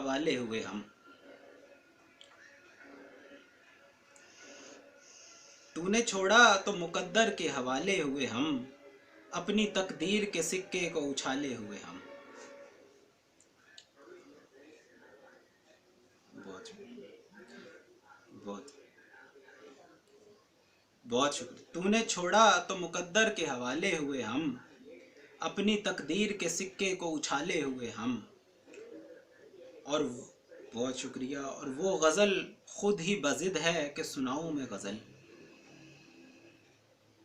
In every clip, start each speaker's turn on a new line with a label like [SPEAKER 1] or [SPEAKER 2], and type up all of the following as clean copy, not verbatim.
[SPEAKER 1] हवाले हुए हम। तूने छोड़ा तो मुकद्दर के हवाले हुए हम, अपनी तकदीर के सिक्के को उछाले हुए हम। बहुत बहुत बहुत शुक्रिया। तूने छोड़ा तो मुकद्दर के हवाले हुए हम, अपनी तकदीर के सिक्के को उछाले हुए हम। और बहुत शुक्रिया। और वो गज़ल खुद ही बज़िद है कि सुनाऊं मैं गज़ल।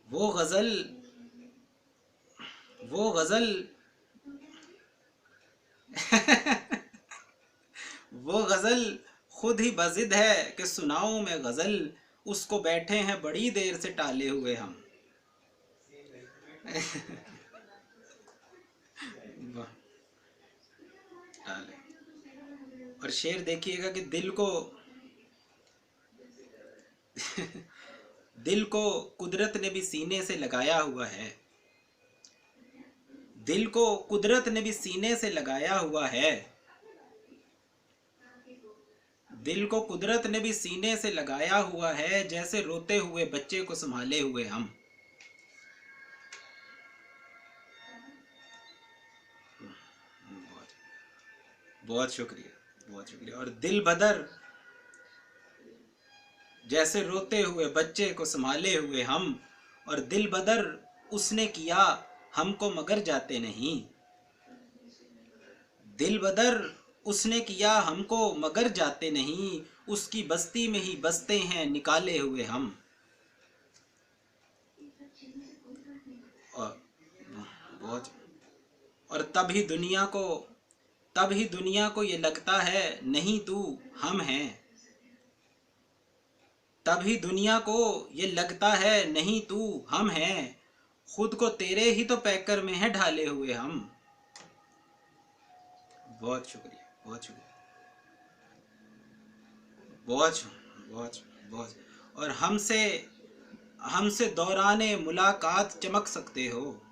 [SPEAKER 1] वो गज़ल वो गज़ल वो गज़ल खुद ही बज़िद है कि सुनाऊं मैं गज़ल, उसको बैठे हैं बड़ी देर से टाले हुए हम। टाले। और शेर देखिएगा कि दिल को कुदरत ने भी सीने से लगाया हुआ है। दिल को कुदरत ने भी सीने से लगाया हुआ है। दिल को कुदरत ने भी सीने से लगाया हुआ है, जैसे रोते हुए बच्चे को संभाले हुए हम। बहुत शुक्रिया, बहुत शुक्रिया। और दिल बदर जैसे रोते हुए बच्चे को संभाले हुए हम, और दिल बदर उसने किया हमको मगर जाते नहीं। दिल बदर उसने किया हमको मगर जाते नहीं, उसकी बस्ती में ही बसते हैं निकाले हुए हम। और बहुत। और तब ही दुनिया को ये लगता है नहीं तू हम हैं। तब ही दुनिया को ये लगता है नहीं तू हम हैं, खुद को तेरे ही तो पैकर में है ढाले हुए हम। बहुत शुक्रिया, बहुत शुक्रिया। बहुत बहुत बहुत। और हमसे दौराने मुलाकात चमक सकते हो।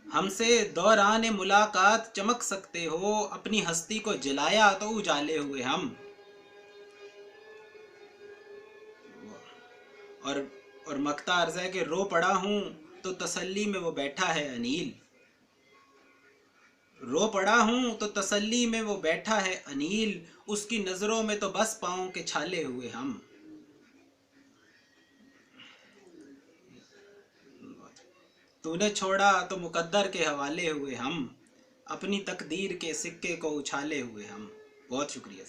[SPEAKER 1] हमसे दौराने मुलाकात चमक सकते हो, अपनी हस्ती को जलाया तो उजाले हुए हम। और मक्ता अर्ज़ है कि रो पड़ा हूँ तो तसल्ली में वो बैठा है अनील। रो पड़ा हूँ तो तसल्ली में वो बैठा है अनील, उसकी नज़रों में तो बस पाँव के छाले हुए हम। तूने छोड़ा तो मुकद्दर के हवाले हुए हम, अपनी तकदीर के सिक्के को उछाले हुए हम। बहुत शुक्रिया।